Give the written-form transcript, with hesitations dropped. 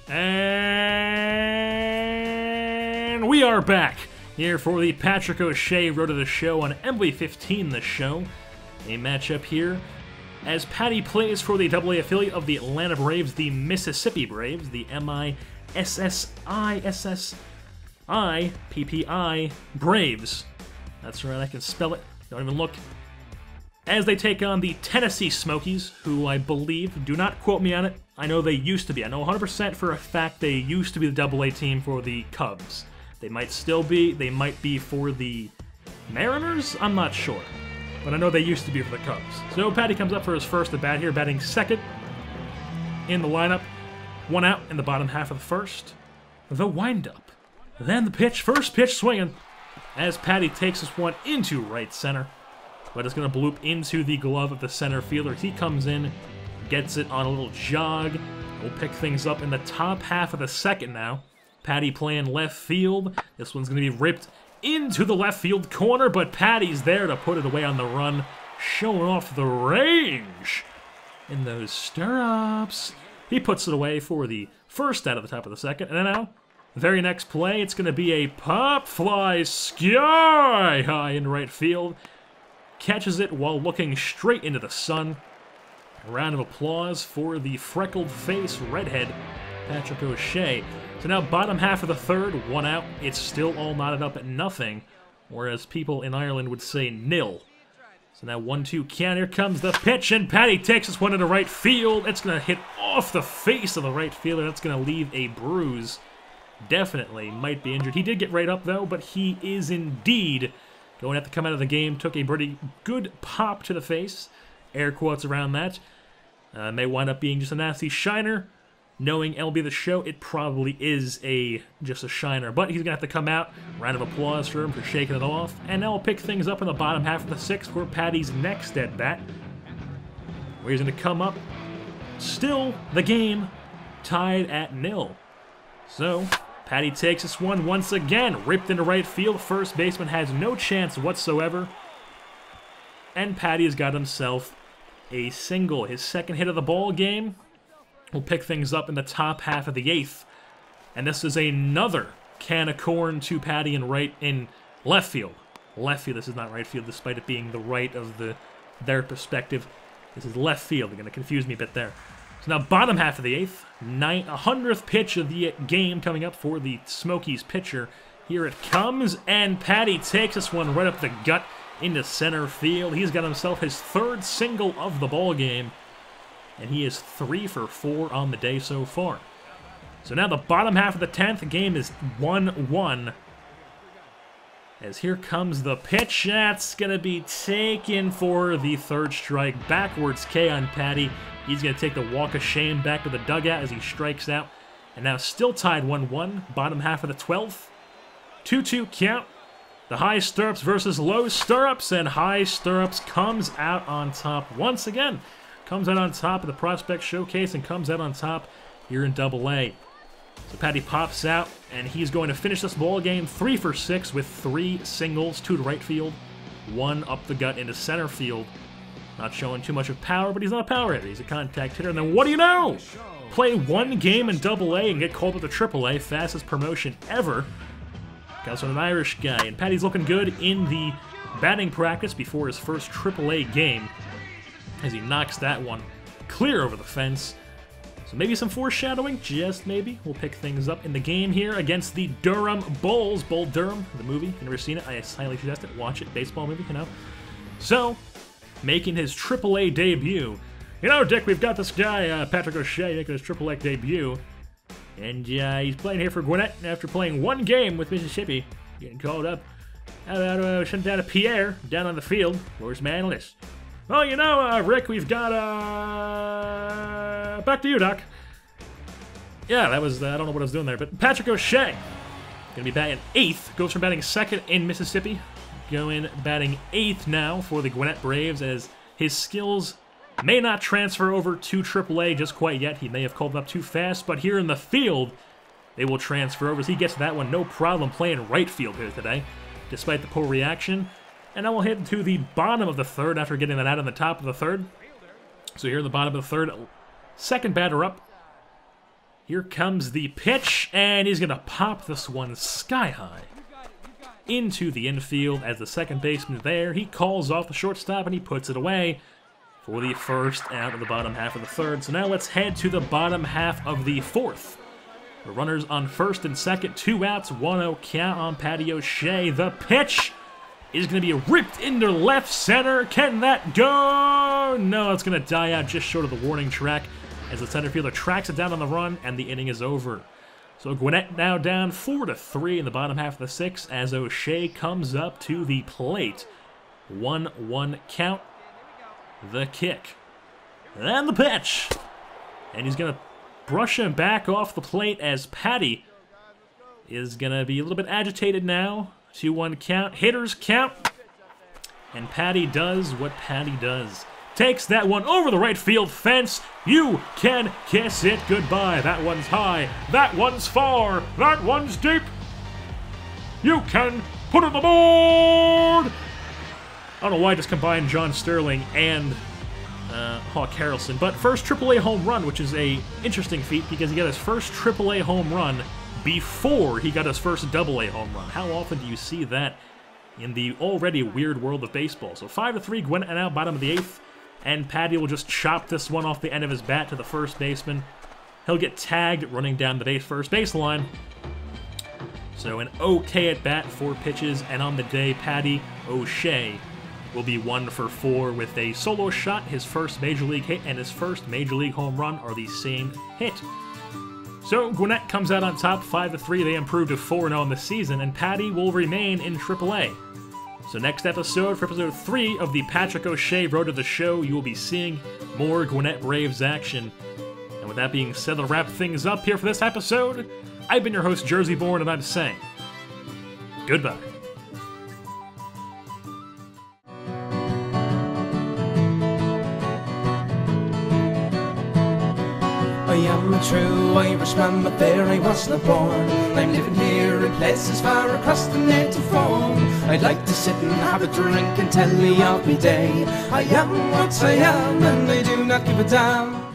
And we are back here for the Patrick O'Shea Road to the Show on MLB 15 The Show. A matchup here as Patty plays for the AA affiliate of the Atlanta Braves, the Mississippi Braves, the MISSISSIPPI Braves. That's right, I can spell it. Don't even look. As they take on the Tennessee Smokies, who I believe, do not quote me on it, I know they used to be. I know 100% for a fact they used to be the AA team for the Cubs. They might still be. They might be for the Mariners? I'm not sure. But I know they used to be for the Cubs. So Patty comes up for his first at bat here, batting second in the lineup. One out in the bottom half of the first. The windup. Then the pitch. First pitch swinging as Patty takes this one into right center. But it's going to bloop into the glove of the center fielder. He comes in, gets it on a little jog. We'll pick things up in the top half of the second now. Patty playing left field. This one's going to be ripped into the left field corner, but Patty's there to put it away on the run, showing off the range in those stirrups. He puts it away for the first out of the top of the second, and then now, the very next play, it's going to be a pop fly sky high in right field. Catches it while looking straight into the sun. A round of applause for the freckled face redhead, Patrick O'Shea. So now bottom half of the third, one out. It's still all knotted up at nothing, whereas people in Ireland would say nil. So now 1-2 count. Here comes the pitch, and Patty takes this one into right field. It's going to hit off the face of the right fielder. That's going to leave a bruise. Definitely might be injured. He did get right up, though, but he is indeed going to have to come out of the game. Took a pretty good pop to the face. Air quotes around that. May wind up being just a nasty shiner. Knowing MLB The Show, it probably is just a shiner. But he's going to have to come out. Round of applause for him for shaking it off. And now we'll pick things up in the bottom half of the sixth for Patty's next at-bat, where he's going to come up. Still, the game tied at nil. So, Patty takes this one once again. Ripped into right field. First baseman has no chance whatsoever. And Patty has got himself a single. His second hit of the ball game. We'll pick things up in the top half of the eighth. And this is another can of corn to Patty in left field. Left field, this is not right field, despite it being the right of their perspective. This is left field. They're going to confuse me a bit there. So now bottom half of the eighth. 100th pitch of the game coming up for the Smokies pitcher. Here it comes, and Patty takes this one right up the gut into center field. He's got himself his third single of the ball game. And he is 3 for 4 on the day so far. So now the bottom half of the 10th game is 1-1. As here comes the pitch. That's going to be taken for the third strike. Backwards K on Patty. He's going to take the walk of shame back to the dugout as he strikes out. And now still tied 1-1. Bottom half of the 12th. 2-2 count. The high stirrups versus low stirrups. And high stirrups comes out on top once again. Comes out on top of the Prospect Showcase and comes out on top here in AA. So Patty pops out, and he's going to finish this ball game 3 for 6 with 3 singles, 2 to right field, 1 up the gut into center field. Not showing too much of power, but he's not a power hitter. He's a contact hitter. And then what do you know? Play one game in AA and get called up to AAA, fastest promotion ever. Comes from an Irish guy, and Patty's looking good in the batting practice before his first AAA game, as he knocks that one clear over the fence. So maybe some foreshadowing, just maybe. We'll pick things up in the game here against the Durham Bulls. Bull Durham, the movie. If you've never seen it, I highly suggest it. Watch it. Baseball movie, you know. So, making his AAA debut. You know, Dick, we've got this guy, Patrick O'Shea, making his AAA debut. And he's playing here for Gwinnett after playing one game with Mississippi. Getting called up. Sent down to Pierre, down on the field. Where's my analyst? Well, you know, Rick, we've got, back to you, Doc. Yeah, that was, I don't know what I was doing there, but Patrick O'Shea, gonna be batting 8th, goes from batting 2nd in Mississippi, going batting 8th now for the Gwinnett Braves, as his skills may not transfer over to AAA just quite yet. He may have called up too fast, but here in the field, they will transfer over, as he gets that one, no problem playing right field here today, despite the poor reaction. And now we'll head to the bottom of the third after getting that out on the top of the third. So here in the bottom of the third, second batter up. Here comes the pitch, and he's going to pop this one sky high into the infield as the second baseman there. He calls off the shortstop, and he puts it away for the first out of the bottom half of the third. So now let's head to the bottom half of the fourth. The runners on first and second, 2 outs, 1-0 count on Patty O'Shea. The pitch is going to be ripped into left center. Can that go? No, it's going to die out just short of the warning track as the center fielder tracks it down on the run, and the inning is over. So Gwinnett now down 4-3 in the bottom half of the sixth as O'Shea comes up to the plate. 1-1 count. The kick. And the pitch. And he's going to brush him back off the plate as Patty is going to be a little bit agitated now. 2-1 count. Hitters count. And Patty does what Patty does. Takes that one over the right field fence. You can kiss it goodbye. That one's high. That one's far. That one's deep. You can put it on the board. I don't know why I just combined John Sterling and Hawk Harrelson, but first AAA home run, which is a interesting feat because he got his first AAA home run before he got his first AA home run. How often do you see that in the already weird world of baseball? So 5-3, Gwinnett now bottom of the eighth, and Patty will just chop this one off the end of his bat to the first baseman. He'll get tagged running down the first baseline. So an okay at bat, 4 pitches, and on the day, Patty O'Shea will be 1 for 4 with a solo shot. His first major league hit and his first major league home run are the same hit. So Gwinnett comes out on top 5-3. They improved to 4-0 in the season, and Patty will remain in AAA. So next episode, for episode 3 of the Patrick O'Shea Road to the Show, you will be seeing more Gwinnett Braves action. And with that being said, I'll wrap things up here for this episode. I've been your host, JerseyBorn, and I'm saying goodbye. I am a true Irishman, but there I was not born. I'm living here in places far across the native form. I'd like to sit and have a drink and tell me of me day. I am what I am, and I do not give a damn.